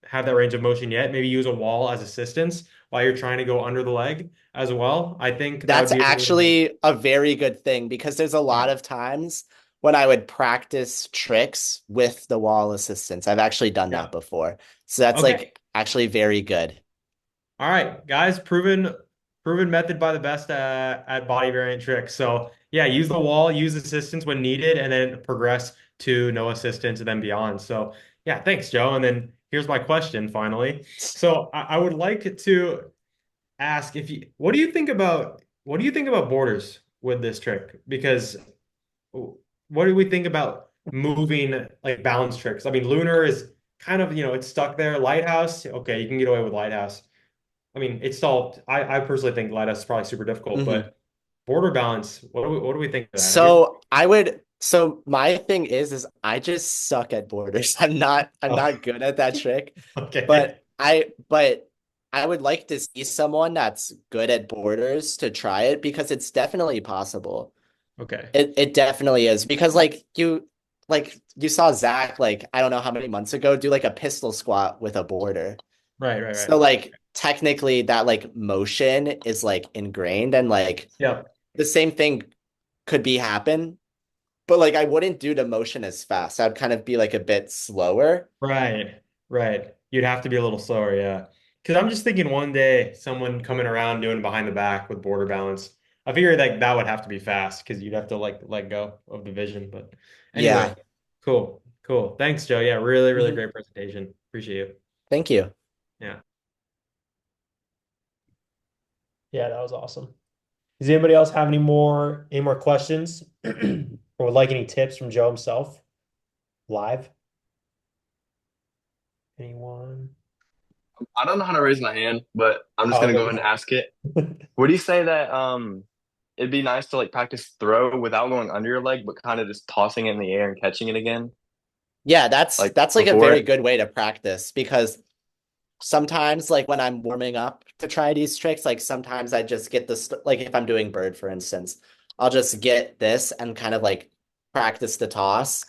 have that range of motion yet, maybe use a wall as assistance while you're trying to go under the leg as well. I think that would That's be a really nice. actually a very good thing because there's a Yeah. lot of times when I would practice tricks with the wall assistance. I've actually done that Yeah. before. So that's Okay. like actually very good. All right, guys, proven method by the best at body variant tricks. So yeah, use the wall, use assistance when needed, and then progress to no assistance and then beyond. So yeah, thanks, Joe. And then here's my question finally. So I would like to ask if you what do you think about borders with this trick? Because what do we think about moving like balance tricks? I mean, lunar is kind of, it's stuck there. Lighthouse, okay, you can get away with lighthouse. I mean, it's all. I personally think Lighthouse is probably super difficult, Mhm. but border balance. What do we think of that? Have you? So my thing is I just suck at borders. I'm Oh, not good at that trick. okay, But I would like to see someone that's good at borders to try it because it's definitely possible. okay. It definitely is because like you saw Zach like I don't know how many months ago do like a pistol squat with a border. Right, right, right. So like technically that like motion is like ingrained and like Yep. the same thing could be happen, but like I wouldn't do the motion as fast. I'd kind of be like a bit slower. Right, right. You'd have to be a little slower, yeah. Because I'm just thinking one day someone coming around doing behind the back with border balance. I figure that would have to be fast because you'd have to like let go of the vision. But Yeah. anyway, cool, cool. Thanks, Joe. Yeah, really, really Mhm. great presentation. Appreciate you. Thank you. Yeah. Yeah, that was awesome. Does anybody else have any more questions or would like any tips from Joe himself live? Anyone? I don't know how to raise my hand, but I'm just Oh, gonna go okay. ahead and ask it. Would you say that it'd be nice to like practice throw without going under your leg, but kind of just tossing it in the air and catching it again, Yeah, like that's like a before very it? good way to practice because sometimes like when I'm warming up to try these tricks, like sometimes I just get this like if I'm doing bird for instance, I'll just get this and kind of like practice the toss,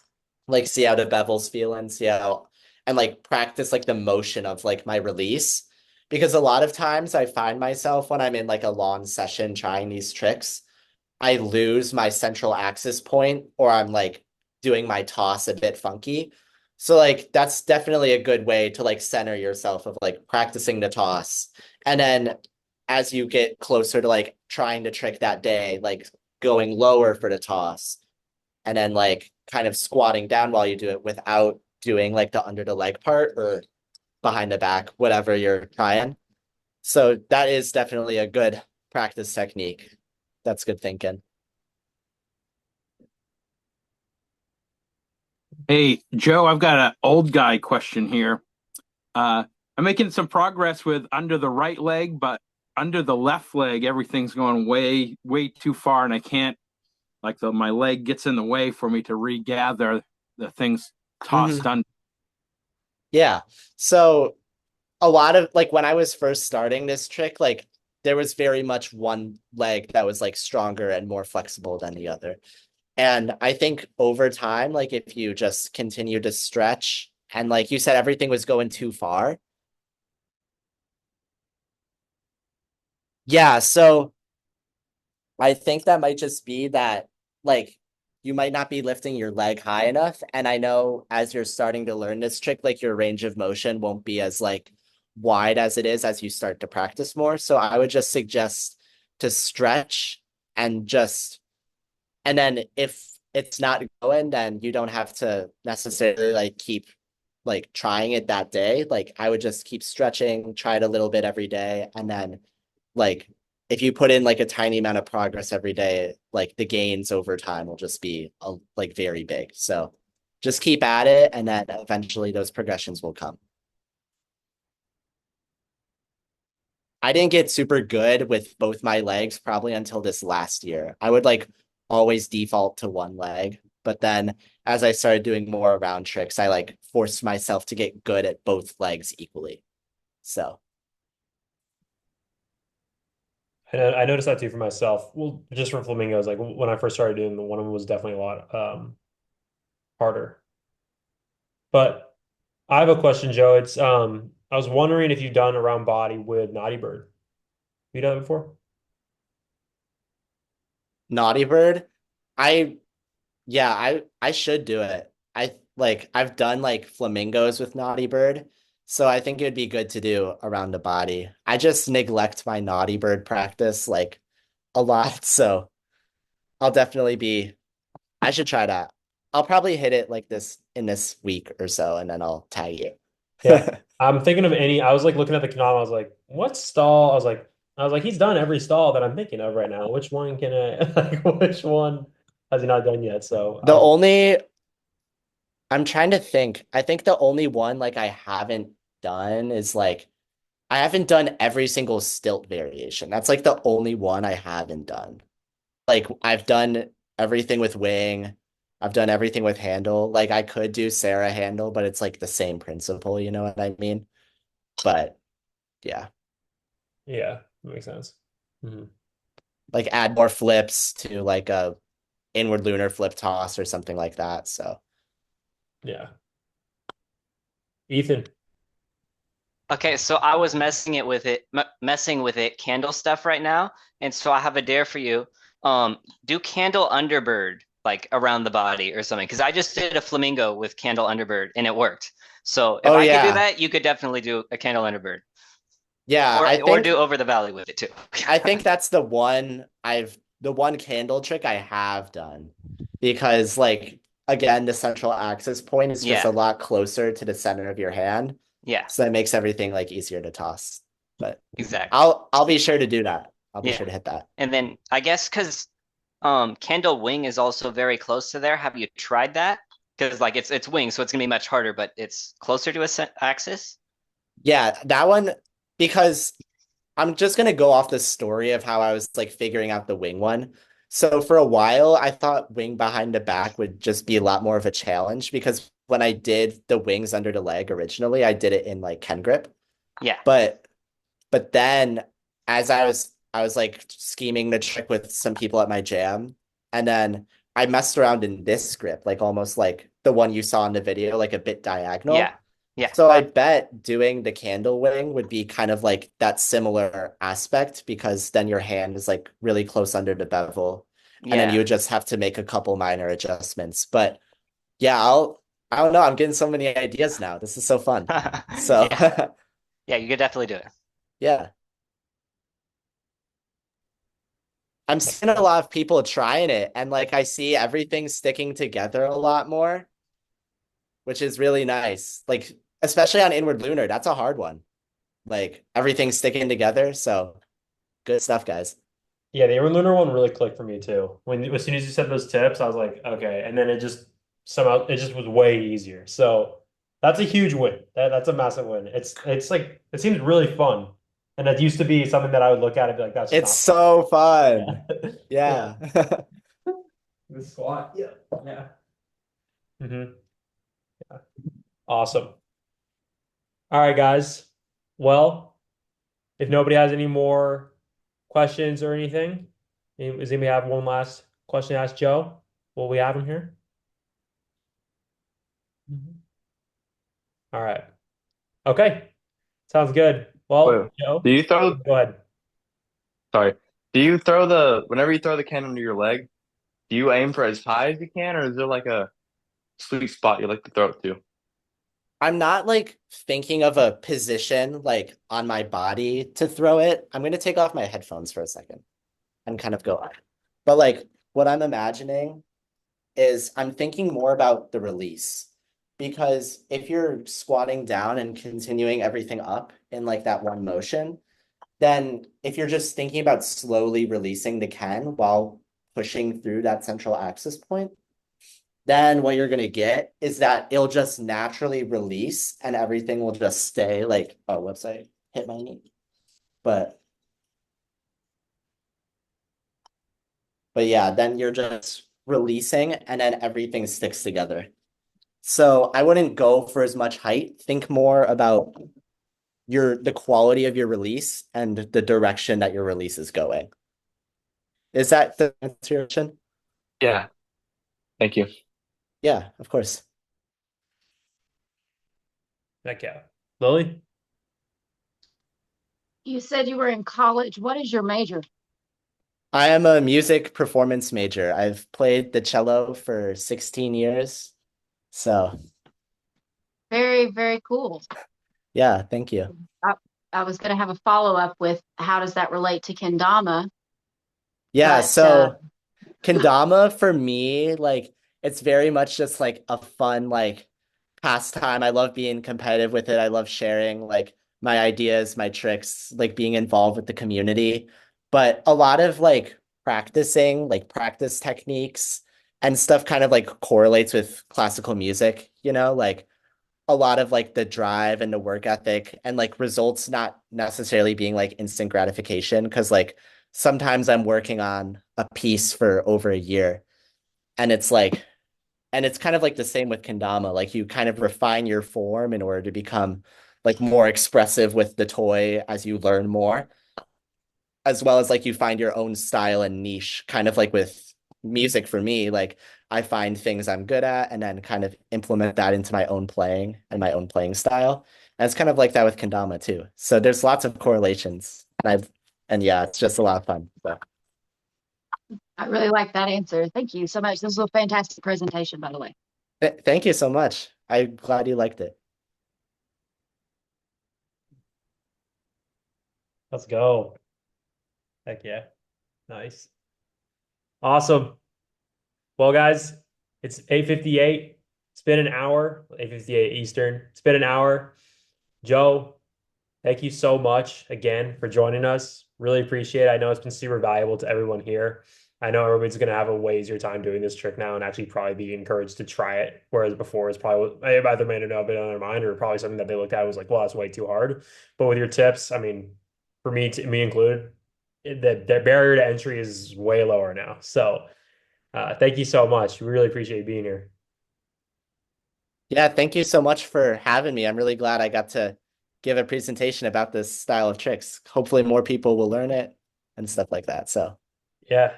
like see how the bevel's feeling, see how and like practice like the motion of like my release. Because a lot of times I find myself when I'm in like a long session trying these tricks, I lose my central axis point or I'm like doing my toss a bit funky. So like that's definitely a good way to like center yourself of like practicing the toss. And then as you get closer to like trying to trick that day, like going lower for the toss and then like kind of squatting down while you do it without doing like the under the leg part or behind the back, whatever you're trying. So that is definitely a good practice technique. That's good thinking. Hey, Joe, I've got an old guy question here. I'm making some progress with under the right leg, but under the left leg, everything's going way, way too far, and I can't, like, my leg gets in the way for me to regather the things tossed Mhm. under. Yeah. So a lot of like when I was first starting this trick, like there was very much one leg that was like stronger and more flexible than the other. And I think over time, like if you just continue to stretch and like you said, everything was going too far. Yeah. So I think that might just be that like you might not be lifting your leg high enough. And I know as you're starting to learn this trick, like your range of motion won't be as like wide as it is as you start to practice more. So I would just suggest to stretch and just and then it's not going, then you don't have to necessarily like keep like trying it that day. Like I would just keep stretching, try it a little bit every day, and then like if you put in like a tiny amount of progress every day, like the gains over time will just be like very big. So just keep at it, and then eventually those progressions will come. I didn't get super good with both my legs probably until this last year. I would like always default to one leg, but then as I started doing more round tricks, I like forced myself to get good at both legs equally. So, I noticed that too for myself. Well, just from flamingos, like when I first started doing the one of them was definitely a lot harder. But I have a question, Joe. It's I was wondering if you've done a round body with Naughty Bird. Have you done it before? Naughty Bird, I yeah, I should do it. I've done like flamingos with Naughty Bird, so I think it would be good to do around the body. I just neglect my Naughty Bird practice like a lot, so I'll definitely be I should try that. I'll probably hit it like this in this week or so, and then I'll tag you. Yeah. I'm thinking of any. I was like looking at the Kendama. I was like, what stall? I was like, he's done every stall that I'm thinking of right now. Which one can I like? Which one has he not done yet? So I The was, only I'm trying to think. I think the only one like I haven't done is like I haven't done every single stilt variation. That's like the only one I haven't done. Like I've done everything with wing. I've done everything with handle. Like I could do Sarah handle, but it's like the same principle, you know what I mean? But yeah, yeah, that makes sense. Hmm. like add more flips to like a inward lunar flip toss or something like that. So Yeah, Ethan. Okay, so I was messing with it, candle stuff right now, and so I have a dare for you. Do candle underbird like around the body or something, because I just did a flamingo with candle underbird and it worked. So if oh I could do yeah. that, you could definitely do a candle underbird, Yeah, or do over the valley with it too. I think that's the one candle trick I have done because like again the central axis point is just Yeah, a lot closer to the center of your hand. yeah, So that makes everything like easier to toss. But exactly. I'll be sure to do that. I'll be Yeah, sure to hit that. and then I guess because candle wing is also very close to there. Have you tried that? Because like it's wing, so it's gonna be much harder, but it's closer to a axis. Yeah, that one because I'm just gonna go off the story of how I was like figuring out the wing one. So for a while, I thought wing behind the back would just be a lot more of a challenge because when I did the wings under the leg originally, I did it in like Ken grip. Yeah, But then as I was like scheming the trick with some people at my jam, and then I messed around in this grip, like almost like the one you saw in the video, like a bit yeah, diagonal. yeah, So I bet doing the candle wing would be kind of like that similar aspect because then your hand is like really close under the bevel, and then you yeah. would just have to make a couple minor adjustments. But yeah, I don't know, I'm getting so many ideas now. This is so fun. So Yeah, yeah, you could definitely do it. yeah. I'm seeing a lot of people trying it and like I see everything sticking together a lot more, which is really nice. Like especially on inward lunar, that's a hard one. Like everything's sticking together, so good stuff, guys. Yeah, the Aaron Lunar one really clicked for me too. When as soon as you said those tips, I was like, okay, and then it just somehow it just was way easier. So that's a huge win. That's a massive win. It's like it seems really fun, and it used to be something that I would look at and be like, that's just It's not fun. so fun. Yeah, yeah. Yeah. The squat. Yeah, yeah. Hmm. Awesome. All right, guys. Well, if nobody has any more questions or anything, does anybody have one last question to ask Joe? Will we have him here? Mhm. All right. Okay. Sounds good. Wait, Well, Joe, do you throw? go ahead. Sorry, do you throw the whenever you throw the can under your leg? Do you aim for as high as you can, or is there like a sweet spot you like to throw it to? I'm not like thinking of a position like on my body to throw it. I'm gonna take off my headphones for a second and kind of go on. But like what I'm imagining is I'm thinking more about the release. Because if you're squatting down and continuing everything up in like that one motion, then if you're just thinking about slowly releasing the Ken while pushing through that central axis point, then what you're gonna get is that it'll just naturally release and everything will just stay like, oh, whoops, I hit my knee. But yeah, then you're just releasing and then everything sticks together. So I wouldn't go for as much height. Think more about the quality of your release and the direction that your release is going. Is that the answer to your question? Yeah. Thank you. Yeah, of course. Heck yeah. Lily? You said you were in college. What is your major? I am a music performance major. I've played the cello for 16 years. So, Very, very cool. yeah, thank you. I was going to have a follow-up with how does that relate to kendama? Yeah, But so Kendama for me, like it's very much just like a fun like pastime. I love being competitive with it. I love sharing like my ideas, my tricks, like being involved with the community. But a lot of like practicing, like practice techniques and stuff kind of like correlates with classical music, like a lot of like the drive and the work ethic and like results not necessarily being like instant gratification because like sometimes I'm working on a piece for over a year and it's kind of like the same with kendama, like you kind of refine your form in order to become like more expressive with the toy as you learn more, as well as like you find your own style and niche, kind of like with music for me, like I find things I'm good at and then kind of implement that into my own playing and my own playing style. And it's kind of like that with kendama too. So there's lots of correlations. And yeah, it's just a lot of fun. So I really like that answer. Thank you so much. This was a fantastic presentation, by the way. thank you so much. I'm glad you liked it. Let's go. Heck yeah. Nice. Awesome. Well, guys, it's 8:58. It's been an hour, 8:58 Eastern. It's been an hour. Joe, thank you so much again for joining us. Really appreciate it. I know it's been super valuable to everyone here. I know everybody's going to have a way easier time doing this trick now and actually probably be encouraged to try it. Whereas before, it's probably either may have not been on their mind or probably something that they looked at and was like, well, that's way too hard. But with your tips, I mean, for me included, the barrier to entry is way lower now. So thank you so much. We really appreciate you being here. Yeah, thank you so much for having me. I'm really glad I got to give a presentation about this style of tricks. Hopefully more people will learn it and stuff like that. So, Yeah,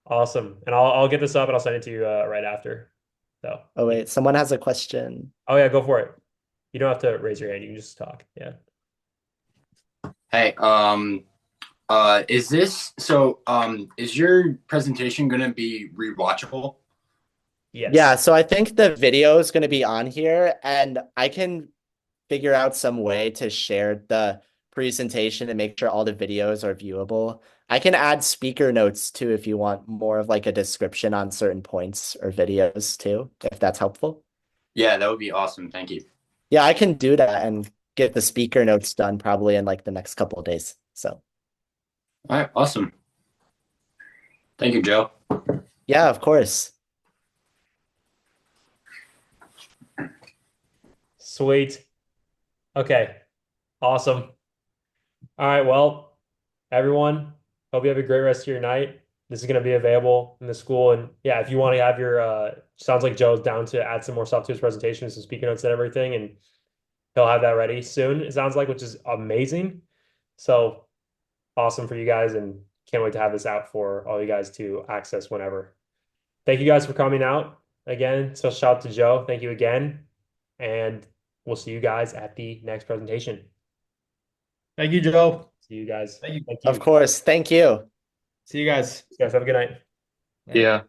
awesome. And I'll get this up and I'll send it to you right after. So, oh wait, someone has a question. oh yeah, go for it. You don't have to raise your hand. You can just talk. Yeah. Hey, is your presentation gonna be rewatchable? Yes. Yeah, so I think the video is going to be on here and I can figure out some way to share the presentation and make sure all the videos are viewable. I can add speaker notes too if you want more of like a description on certain points or videos too, if that's helpful. Yeah, that would be awesome. Thank you. Yeah, I can do that and get the speaker notes done probably in like the next couple of days. So, All right, awesome. Thank you, Joe. yeah, of course. Sweet. Okay. Awesome. All right. Well, everyone, hope you have a great rest of your night. This is going to be available in the school. And yeah, if you want to have your, sounds like Joe's down to add some more stuff to his presentation, some speaker notes and everything. And he'll have that ready soon, it sounds like, which is amazing. So awesome for you guys. And can't wait to have this out for all you guys to access whenever. Thank you guys for coming out again. So shout out to Joe. Thank you again. And we'll see you guys at the next presentation. Thank you, Joe. See you guys. Thank you. Thank you. Of course. Thank you. See you guys. You guys have a good night. Yeah.